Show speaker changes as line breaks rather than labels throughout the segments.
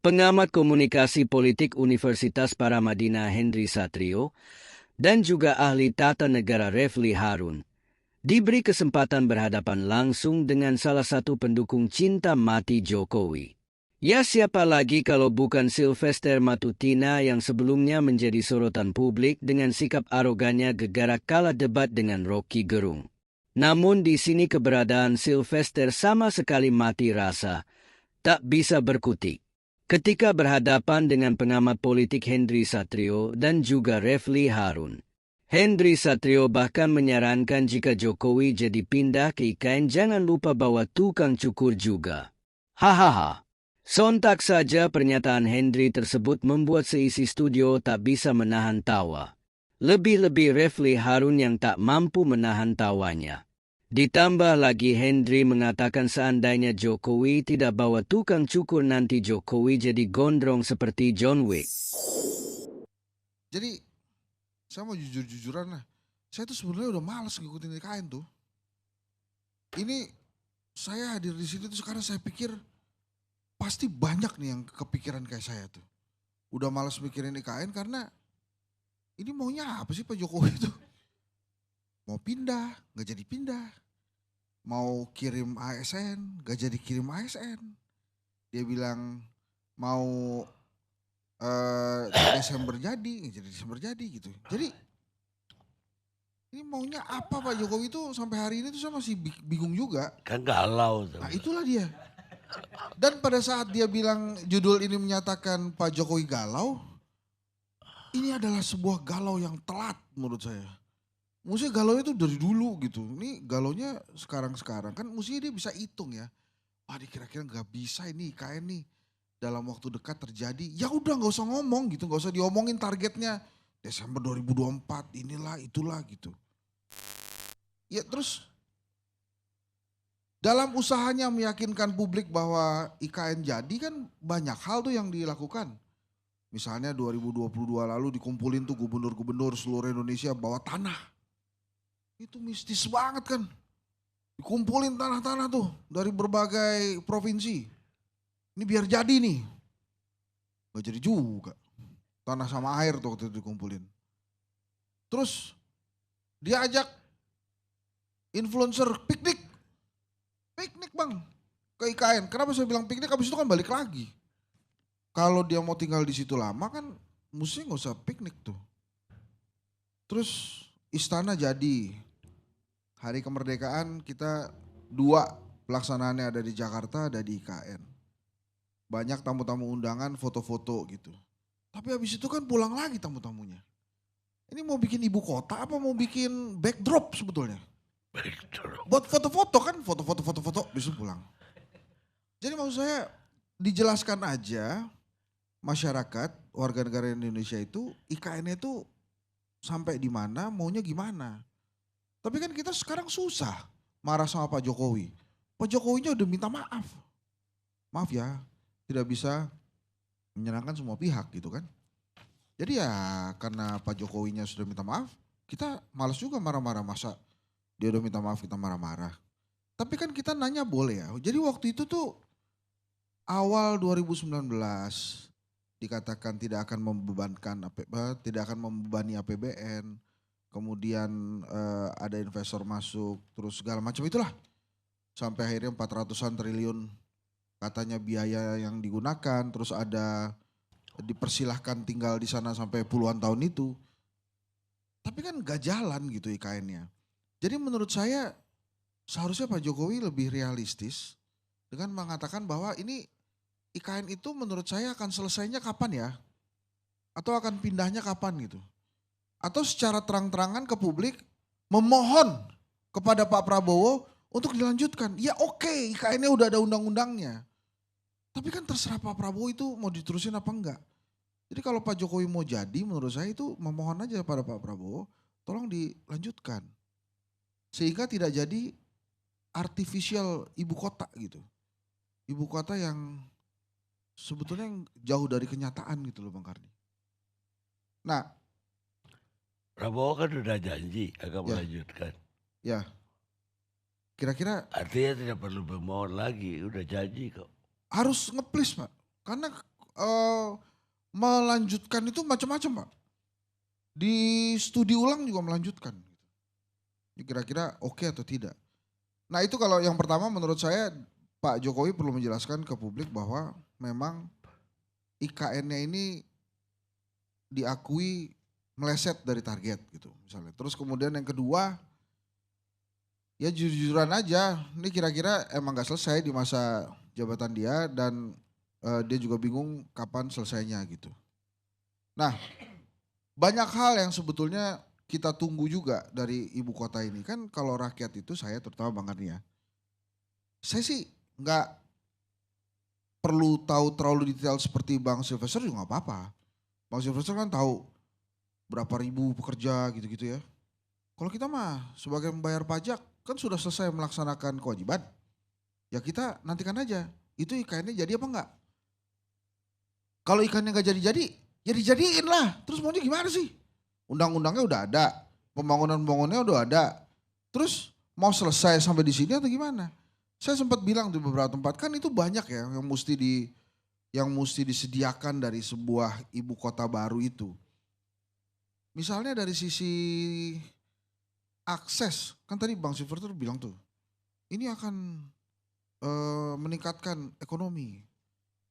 pengamat komunikasi politik Universitas Paramadina Henry Satrio, dan juga ahli tata negara Refli Harun, diberi kesempatan berhadapan langsung dengan salah satu pendukung cinta mati Jokowi. Ya, siapa lagi kalau bukan Sylvester Matutina yang sebelumnya menjadi sorotan publik dengan sikap arogannya gegara kala debat dengan Rocky Gerung. Namun di sini keberadaan Sylvester sama sekali mati rasa, tak bisa berkutik. Ketika berhadapan dengan pengamat politik Henry Satrio dan juga Refli Harun, Henry Satrio bahkan menyarankan jika Jokowi jadi pindah ke IKN jangan lupa bawa tukang cukur juga. Hahaha. Sontak saja pernyataan Henry tersebut membuat seisi studio tak bisa menahan tawa. Lebih-lebih Refli Harun yang tak mampu menahan tawanya. Ditambah lagi Henry mengatakan seandainya Jokowi tidak bawa tukang cukur nanti Jokowi jadi gondrong seperti John Wick.
Jadi saya mau jujur-jujuran lah. Saya tuh sebenarnya udah malas ngikutin IKN tuh. Ini saya hadir di sini tuh sekarang saya pikir pasti banyak nih yang kepikiran kayak saya tuh. Udah malas mikirin IKN karena ini maunya apa sih Pak Jokowi itu? Mau pindah, gak jadi pindah. Mau kirim ASN, gak jadi kirim ASN. Dia bilang mau Desember jadi, gak jadi Desember jadi gitu. Jadi ini maunya apa Pak Jokowi itu sampai hari ini tuh saya masih bingung juga.
Kan galau.
Nah itulah dia. Dan pada saat dia bilang judul ini menyatakan Pak Jokowi galau, ini adalah sebuah galau yang telat menurut saya. Mestinya galau itu dari dulu gitu. Ini galaunya sekarang-sekarang. Kan mestinya dia bisa hitung ya. Wah ini kira-kira gak bisa ini IKN nih. Dalam waktu dekat terjadi. Ya udah gak usah ngomong gitu. Gak usah diomongin targetnya. Desember 2024 inilah itulah gitu. Ya terus dalam usahanya meyakinkan publik bahwa IKN jadi kan banyak hal tuh yang dilakukan. Misalnya 2022 lalu dikumpulin tuh gubernur-gubernur seluruh Indonesia bawa tanah. Itu mistis banget kan. Dikumpulin tanah-tanah tuh dari berbagai provinsi. Ini biar jadi nih. Gak jadi juga. Tanah sama air tuh waktu itu dikumpulin. Terus dia ajak influencer piknik. Piknik bang ke IKN. Kenapa saya bilang piknik? Habis itu kan balik lagi. Kalau dia mau tinggal di situ lama kan mesti nggak usah piknik tuh. Terus istana jadi. Hari kemerdekaan kita 2 pelaksanaannya ada di Jakarta, ada di IKN. Banyak tamu-tamu undangan, foto-foto gitu. Tapi habis itu kan pulang lagi tamu-tamunya. Ini mau bikin ibu kota apa mau bikin backdrop sebetulnya? Buat foto-foto kan, foto-foto, bisa pulang. Jadi maksud saya dijelaskan aja masyarakat, warga negara Indonesia itu IKN itu sampai di mana, maunya gimana. Tapi kan kita sekarang susah marah sama Pak Jokowi. Pak Jokowinya udah minta maaf. Maaf ya, tidak bisa menyenangkan semua pihak gitu kan. Jadi ya karena Pak Jokowinya sudah minta maaf, kita malas juga marah-marah masa dia udah minta maaf kita marah-marah. Tapi kan kita nanya boleh ya. Jadi waktu itu tuh awal 2019 dikatakan tidak akan membebani APBN. Kemudian ada investor masuk terus segala macam itulah. Sampai akhirnya 400-an triliun katanya biaya yang digunakan. Terus ada dipersilahkan tinggal di sana sampai puluhan tahun itu. Tapi kan gak jalan gitu IKN-nya. Jadi menurut saya seharusnya Pak Jokowi lebih realistis dengan mengatakan bahwa ini IKN itu menurut saya akan selesainya kapan ya? Atau akan pindahnya kapan gitu? Atau secara terang-terangan ke publik memohon kepada Pak Prabowo untuk dilanjutkan. Ya oke, IKN-nya udah ada undang-undangnya. Tapi kan terserah Pak Prabowo itu mau diterusin apa enggak. Jadi kalau Pak Jokowi mau jadi menurut saya itu memohon aja pada Pak Prabowo tolong dilanjutkan. Sehingga tidak jadi artificial ibu kota gitu. Ibu kota yang sebetulnya jauh dari kenyataan gitu loh Bang Karni. Nah.
Prabowo kan udah janji akan melanjutkan.
Ya. Kira-kira.
Artinya tidak perlu memohon lagi, udah janji kok.
Harus nge-please Pak. Karena melanjutkan itu macam-macam Pak. Di studi ulang juga melanjutkan. Ini kira-kira oke atau tidak. Nah itu kalau yang pertama menurut saya Pak Jokowi perlu menjelaskan ke publik bahwa memang IKN-nya ini diakui meleset dari target gitu misalnya. Terus kemudian yang kedua ya jujur-jujuran aja. Ini kira-kira emang gak selesai di masa jabatan dia dan dia juga bingung kapan selesainya gitu. Nah banyak hal yang sebetulnya kita tunggu juga dari ibu kota ini. Kan kalau rakyat itu saya terutama Bang Arni ya. Saya sih nggak perlu tahu terlalu detail seperti Bang Sylvester juga nggak apa-apa. Bang Sylvester kan tahu berapa ribu pekerja gitu-gitu ya. Kalau kita mah sebagai membayar pajak kan sudah selesai melaksanakan kewajiban. Ya kita nantikan aja. Itu IKN-nya jadi apa enggak? Kalau ikannya nggak jadi-jadi, ya dijadiin lah. Terus maunya gimana sih? Undang-undangnya udah ada, pembangunan-pembangunannya udah ada. Terus mau selesai sampai di sini atau gimana? Saya sempat bilang di beberapa tempat kan itu banyak ya yang mesti disediakan dari sebuah ibu kota baru itu. Misalnya dari sisi akses, kan tadi Bang Silver bilang tuh, ini akan meningkatkan ekonomi.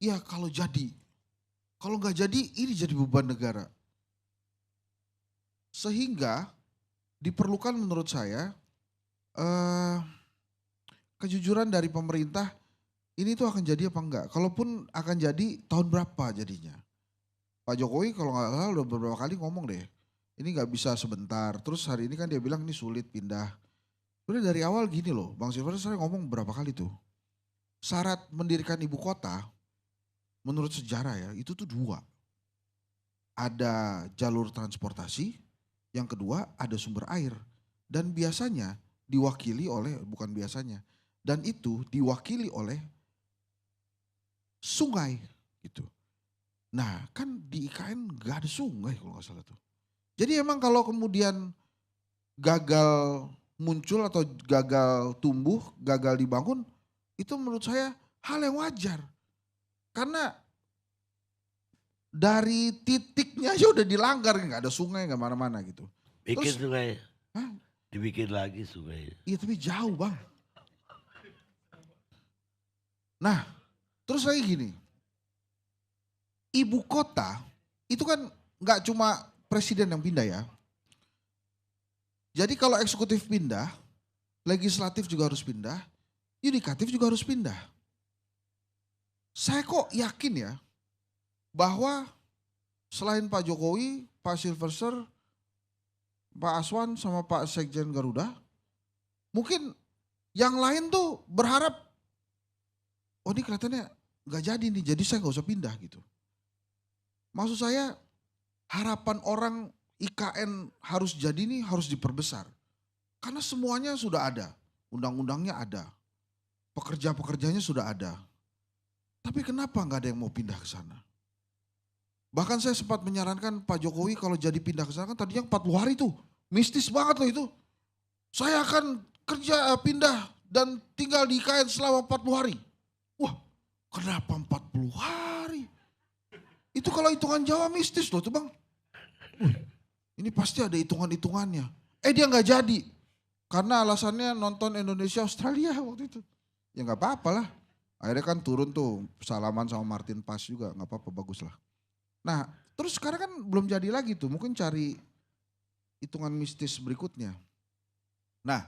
Iya kalau jadi, kalau nggak jadi ini jadi beban negara. Sehingga diperlukan menurut saya kejujuran dari pemerintah ini tuh akan jadi apa enggak. Kalaupun akan jadi tahun berapa jadinya. Pak Jokowi kalau nggak salah udah beberapa kali ngomong deh. Ini nggak bisa sebentar. Terus hari ini kan dia bilang ini sulit pindah. Udah dari awal gini loh. Bang Silver saya ngomong berapa kali tuh. Syarat mendirikan ibu kota menurut sejarah ya itu tuh dua. Ada jalur transportasi. Yang kedua ada sumber air. Dan biasanya diwakili oleh, bukan biasanya. Dan itu diwakili oleh sungai gitu. Nah kan di IKN gak ada sungai kalau gak salah tuh. Jadi emang kalau kemudian gagal muncul atau gagal tumbuh, gagal dibangun. Itu menurut saya hal yang wajar. Karena dari titiknya aja udah dilanggar, gak ada sungai gak mana-mana gitu.
Bikin
Terus,
sungai.
hah?
Dibikin lagi sungai.
Iya tapi jauh Bang. Nah terus lagi gini. Ibu kota itu kan gak cuma presiden yang pindah ya. Jadi kalau eksekutif pindah, legislatif juga harus pindah, yudikatif juga harus pindah. Saya kok yakin ya bahwa selain Pak Jokowi, Pak Silverster, Pak Aswan sama Pak Sekjen Garuda, mungkin yang lain tuh berharap, oh ini kelihatannya gak jadi nih, jadi saya gak usah pindah gitu. Maksud saya harapan orang IKN harus jadi nih harus diperbesar. Karena semuanya sudah ada, undang-undangnya ada, pekerja-pekerjanya sudah ada. Tapi kenapa gak ada yang mau pindah ke sana? Bahkan saya sempat menyarankan Pak Jokowi kalau jadi pindah ke sana kan tadinya 40 hari tuh. Mistis banget loh itu. Saya akan kerja pindah dan tinggal di IKN selama 40 hari. Wah kenapa 40 hari? Itu kalau hitungan Jawa mistis loh tuh Bang. Ini pasti ada hitungan-hitungannya. Dia gak jadi. Karena alasannya nonton Indonesia Australia waktu itu. Ya gak apa-apa lah. Akhirnya kan turun tuh salaman sama Martin Pas juga. Gak apa-apa bagus lah. Nah terus sekarang kan belum jadi lagi tuh. Mungkin cari hitungan mistis berikutnya. Nah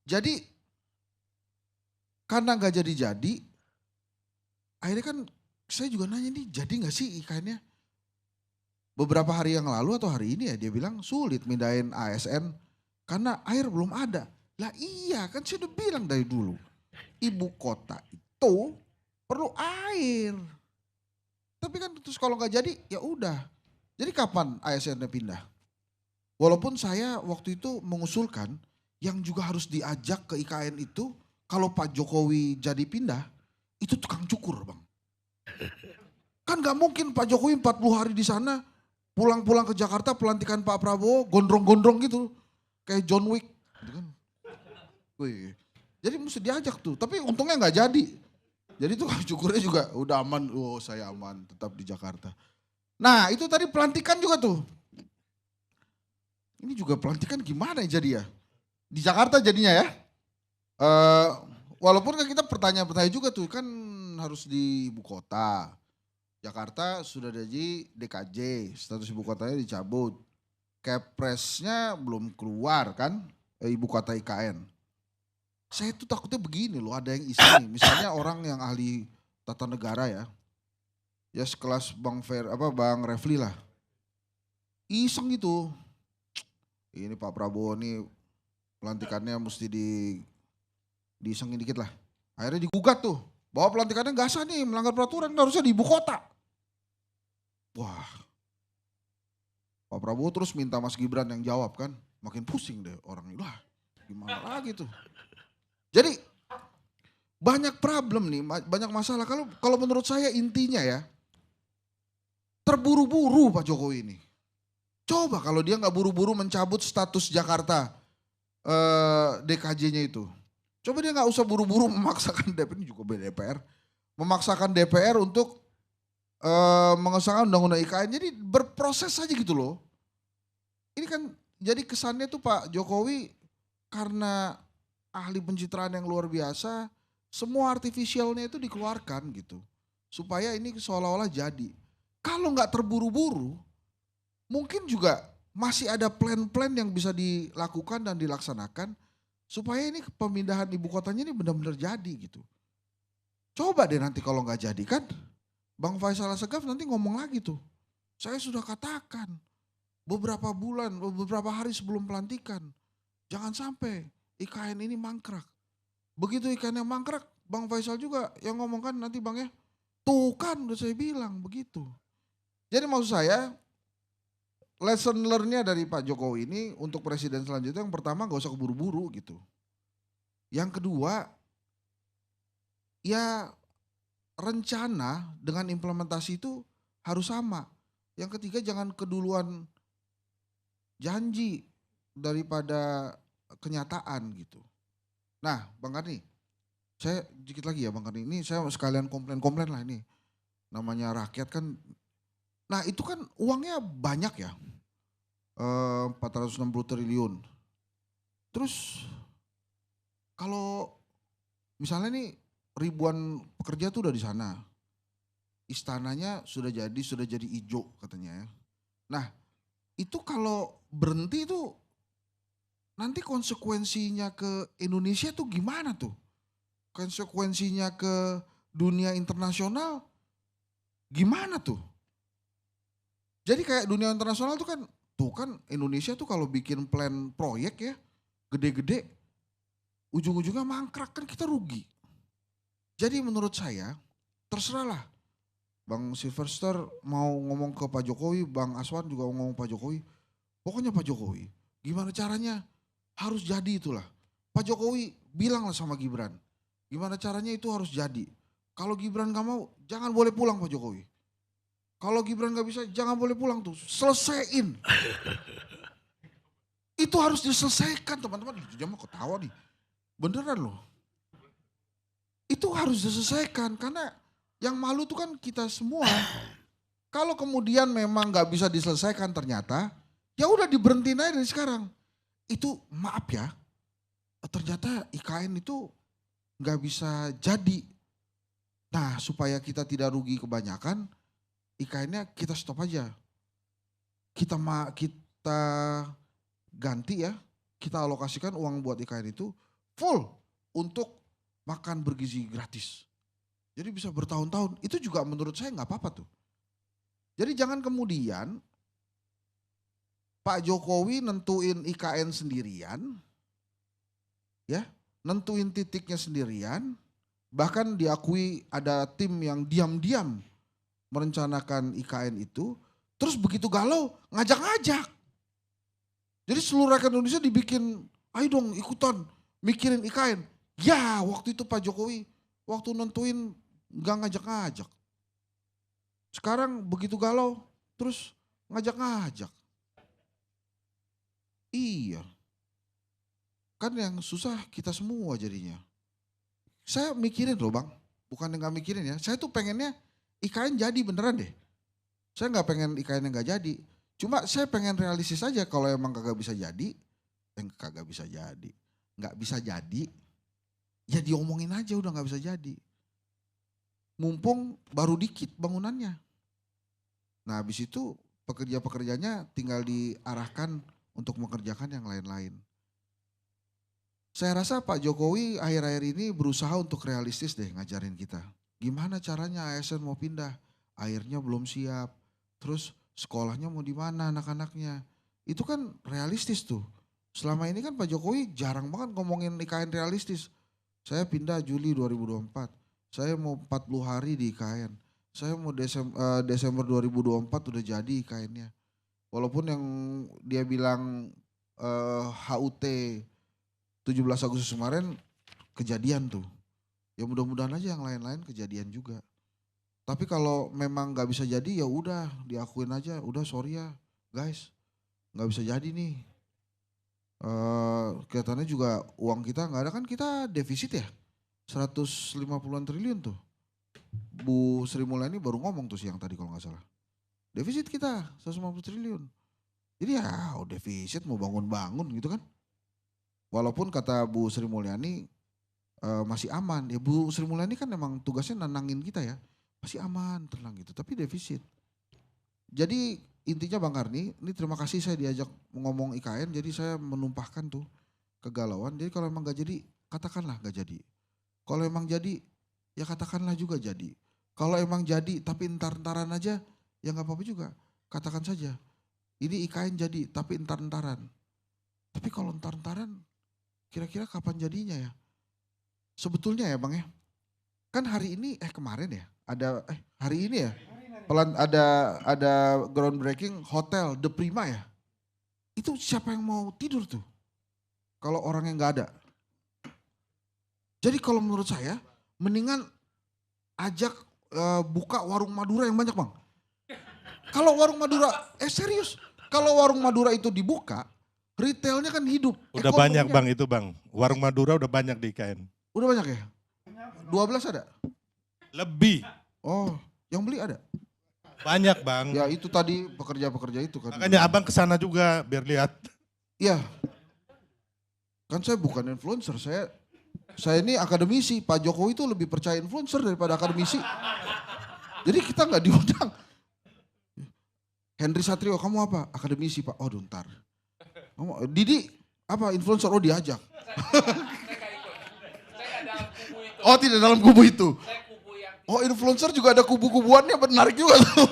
jadi karena gak jadi-jadi. Akhirnya kan saya juga nanya nih jadi gak sih IKN-nya? Beberapa hari yang lalu atau hari ini ya dia bilang sulit mindahin ASN. Karena air belum ada. Lah iya kan saya udah bilang dari dulu. Ibu kota itu perlu air. Tapi kan terus kalau nggak jadi ya udah. Jadi kapan ASN-nya pindah? Walaupun saya waktu itu mengusulkan yang juga harus diajak ke IKN itu kalau Pak Jokowi jadi pindah itu tukang cukur Bang. Kan gak mungkin Pak Jokowi 40 hari di sana pulang-pulang ke Jakarta pelantikan Pak Prabowo gondrong-gondrong gitu. Kayak John Wick. Gitu kan. Wih. Jadi mesti diajak tuh. Tapi untungnya gak jadi. Jadi tukang cukurnya juga udah aman, oh saya aman tetap di Jakarta. Nah itu tadi pelantikan juga tuh. Ini juga pelantikan gimana ya jadi ya? Di Jakarta jadinya ya. Walaupun kan kita pertanyaan-pertanyaan juga tuh kan harus di ibu kota. Jakarta sudah jadi DKJ, status ibu kotanya dicabut. Kepresnya belum keluar kan, ibu kota IKN. Saya tuh takutnya begini loh, ada yang iseng nih. Misalnya orang yang ahli tata negara ya sekelas Bang Refli lah. Iseng gitu. Ini Pak Prabowo nih pelantikannya mesti diisengin dikit lah. Akhirnya digugat tuh. Bahwa pelantikannya nggak sah nih, melanggar peraturan, harusnya di ibu kota. Wah, Pak Prabowo terus minta Mas Gibran yang jawab kan. Makin pusing deh orang ini. Wah, gimana lagi tuh. Jadi banyak problem nih, banyak masalah. Kalau menurut saya intinya ya, terburu-buru Pak Jokowi ini. Coba kalau dia nggak buru-buru mencabut status Jakarta DKJ-nya itu. Coba dia nggak usah buru-buru memaksakan DPR, ini juga DPR, memaksakan DPR untuk mengesahkan undang-undang IKN. Jadi berproses saja gitu loh. Ini kan jadi kesannya tuh Pak Jokowi karena ahli pencitraan yang luar biasa, semua artifisialnya itu dikeluarkan gitu. Supaya ini seolah-olah jadi. Kalau nggak terburu-buru, mungkin juga masih ada plan-plan yang bisa dilakukan dan dilaksanakan supaya ini pemindahan ibu kotanya ini benar-benar jadi gitu. Coba deh nanti kalau nggak jadi kan, Bang Faisal Assegaf nanti ngomong lagi tuh. Saya sudah katakan beberapa hari sebelum pelantikan, jangan sampai IKN ini mangkrak. Begitu IKN yang mangkrak, Bang Faisal juga yang ngomong kan nanti Bang ya, tuh kan udah saya bilang begitu. Jadi maksud saya, lesson learn-nya dari Pak Jokowi ini untuk presiden selanjutnya yang pertama gak usah keburu-buru gitu. Yang kedua, ya rencana dengan implementasi itu harus sama. Yang ketiga jangan keduluan janji daripada kenyataan gitu. Nah Bang Karni, saya dikit lagi ya Bang Karni, ini saya sekalian komplain lah ini. Namanya rakyat kan, nah itu kan uangnya banyak ya. 460 triliun. Terus kalau misalnya nih ribuan pekerja tuh udah di sana. Istananya sudah jadi hijau katanya ya. Nah, itu kalau berhenti itu nanti konsekuensinya ke Indonesia tuh gimana tuh? Konsekuensinya ke dunia internasional gimana tuh? Jadi kayak dunia internasional tuh kan Indonesia tuh kalau bikin plan proyek ya gede-gede ujung-ujungnya mangkrak kan kita rugi. Jadi menurut saya terserahlah Bang Silverster mau ngomong ke Pak Jokowi, Bang Aswan juga mau ngomong Pak Jokowi. Pokoknya Pak Jokowi gimana caranya harus jadi itulah. Pak Jokowi bilanglah sama Gibran gimana caranya itu harus jadi. Kalau Gibran gak mau jangan boleh pulang Pak Jokowi. Kalau Gibran gak bisa jangan boleh pulang tuh, selesaiin. Itu harus diselesaikan teman-teman, dia mau ketawa nih. Beneran loh. Itu harus diselesaikan karena yang malu tuh kan kita semua. Kalau kemudian memang gak bisa diselesaikan ternyata, ya udah diberhentiin aja dari sekarang. Itu maaf ya, ternyata IKN itu gak bisa jadi. Nah supaya kita tidak rugi kebanyakan, IKN-nya kita stop aja. Kita ganti ya, kita alokasikan uang buat IKN itu full untuk makan bergizi gratis. Jadi bisa bertahun-tahun, itu juga menurut saya nggak apa-apa tuh. Jadi jangan kemudian Pak Jokowi nentuin IKN sendirian, ya, nentuin titiknya sendirian, bahkan diakui ada tim yang diam-diam merencanakan IKN itu, terus begitu galau ngajak-ngajak. Jadi seluruh rakyat Indonesia dibikin, ayo dong ikutan mikirin IKN. Ya waktu itu Pak Jokowi, waktu nentuin gak ngajak-ngajak. Sekarang begitu galau, terus ngajak-ngajak. Iya. Kan yang susah kita semua jadinya. Saya mikirin loh Bang, bukan nggak mikirin ya. Saya tuh pengennya IKN jadi beneran deh. Saya nggak pengen IKN yang nggak jadi. Cuma saya pengen realistis aja kalau emang kagak bisa jadi, kagak bisa jadi, nggak bisa jadi, ya diomongin aja udah nggak bisa jadi. Mumpung baru dikit bangunannya. Nah habis itu pekerja-pekerjanya tinggal diarahkan untuk mengerjakan yang lain-lain. Saya rasa Pak Jokowi akhir-akhir ini berusaha untuk realistis deh ngajarin kita. Gimana caranya ASN mau pindah, airnya belum siap, terus sekolahnya mau di mana anak-anaknya. Itu kan realistis tuh. Selama ini kan Pak Jokowi jarang banget ngomongin IKN realistis. Saya pindah Juli 2024, saya mau 40 hari di IKN. Saya mau Desember 2024 udah jadi IKN-nya. Walaupun yang dia bilang HUT 17 Agustus kemarin kejadian tuh. Ya mudah-mudahan aja yang lain-lain kejadian juga. Tapi kalau memang nggak bisa jadi ya udah diakuin aja. Udah sorry ya guys, nggak bisa jadi nih. Kelihatannya juga uang kita nggak ada kan, kita defisit ya 150-an triliun tuh. Bu Sri Mulyani baru ngomong tuh siang tadi kalau nggak salah. Defisit kita 150 triliun. Jadi ya defisit mau bangun-bangun gitu kan. Walaupun kata Bu Sri Mulyani masih aman. Ya Bu Sri Mulyani kan memang tugasnya nenangin kita ya. Masih aman, tenang gitu. Tapi defisit. Jadi intinya Bang Karni, ini terima kasih saya diajak ngomong IKN. Jadi saya menumpahkan tuh kegalauan. Jadi kalau emang gak jadi, katakanlah gak jadi. Kalau emang jadi, ya katakanlah juga jadi. Kalau emang jadi tapi entar-entaran aja, ya gak apa-apa juga. Katakan saja, ini IKN jadi tapi entar-entaran. Tapi kalau entar-entaran, kira-kira kapan jadinya ya? Sebetulnya ya Bang ya, kan hari ini kemarin ya, hari ini ya, ada groundbreaking hotel The Prima ya. Itu siapa yang mau tidur tuh? Kalau orang yang nggak ada. Jadi kalau menurut saya, mendingan ajak buka warung Madura yang banyak Bang. Kalau warung Madura, serius, kalau warung Madura itu dibuka, retailnya kan hidup.
Udah banyak Bang itu Bang, warung Madura udah banyak di IKN.
Udah banyak ya? 12 ada?
Lebih.
Oh, yang beli ada?
Banyak Bang.
Ya itu tadi pekerja-pekerja itu kan.
Makanya abang kesana juga biar lihat.
Iya. Kan saya bukan influencer, saya ini akademisi. Pak Jokowi itu lebih percaya influencer daripada akademisi. Jadi kita nggak diundang. Henry Satrio, kamu apa? Akademisi Pak. Oh ntar. Didi, apa influencer? Oh diajak. Oh tidak dalam kubu itu. Oh influencer juga ada kubu-kubuannya, menarik juga tuh.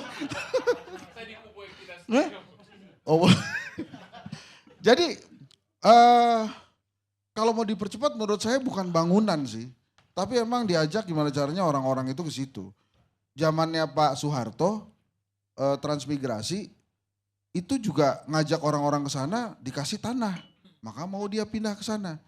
Oh. Jadi kalau mau dipercepat menurut saya bukan bangunan sih. Tapi emang diajak gimana caranya orang-orang itu ke situ. Zamannya Pak Soeharto, transmigrasi, itu juga ngajak orang-orang ke sana dikasih tanah. Maka mau dia pindah ke sana.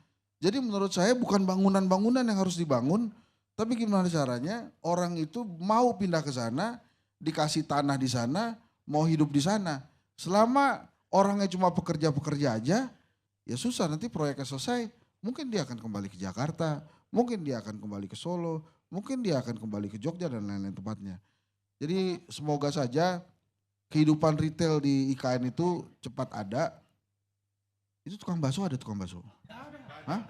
Jadi menurut saya bukan bangunan-bangunan yang harus dibangun, tapi gimana caranya orang itu mau pindah ke sana, dikasih tanah di sana, mau hidup di sana. Selama orangnya cuma pekerja-pekerja aja, ya susah, nanti proyeknya selesai, mungkin dia akan kembali ke Jakarta, mungkin dia akan kembali ke Solo, mungkin dia akan kembali ke Jogja dan lain-lain tempatnya. Jadi semoga saja kehidupan retail di IKN itu cepat ada. Itu tukang bakso, ada tukang bakso? Hah?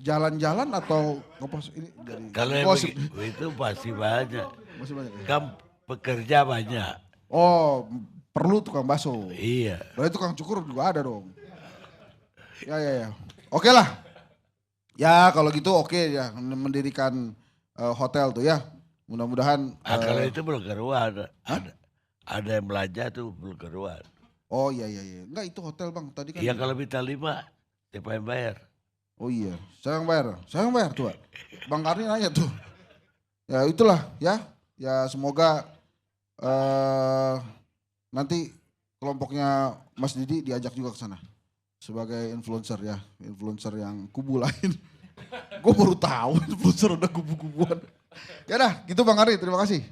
Jalan-jalan atau ngopos ini dari
Kalau yang itu pasti banyak.
Masih banyak ya?
Kan pekerja banyak.
Oh, perlu tukang bakso.
Iya.
Berarti tukang cukur juga ada dong. Ya. Oke lah. Ya kalau gitu oke ya, mendirikan hotel tuh ya. Mudah-mudahan.
Kalau itu belum keruan. Ada yang belanja tuh belum keruan.
Oh iya. Enggak itu hotel Bang tadi kan.
Iya kalau minta 5, siapa yang bayar?
Oh iya, saya yang bayar tuh. Bang Karni nanya tuh. Ya itulah ya. Ya semoga nanti kelompoknya Mas Didi diajak juga ke sana. Sebagai influencer ya, influencer yang kubu lain. Gue baru tahu influencer udah kubu-kubuan. Ya dah, gitu Bang Karni, terima kasih.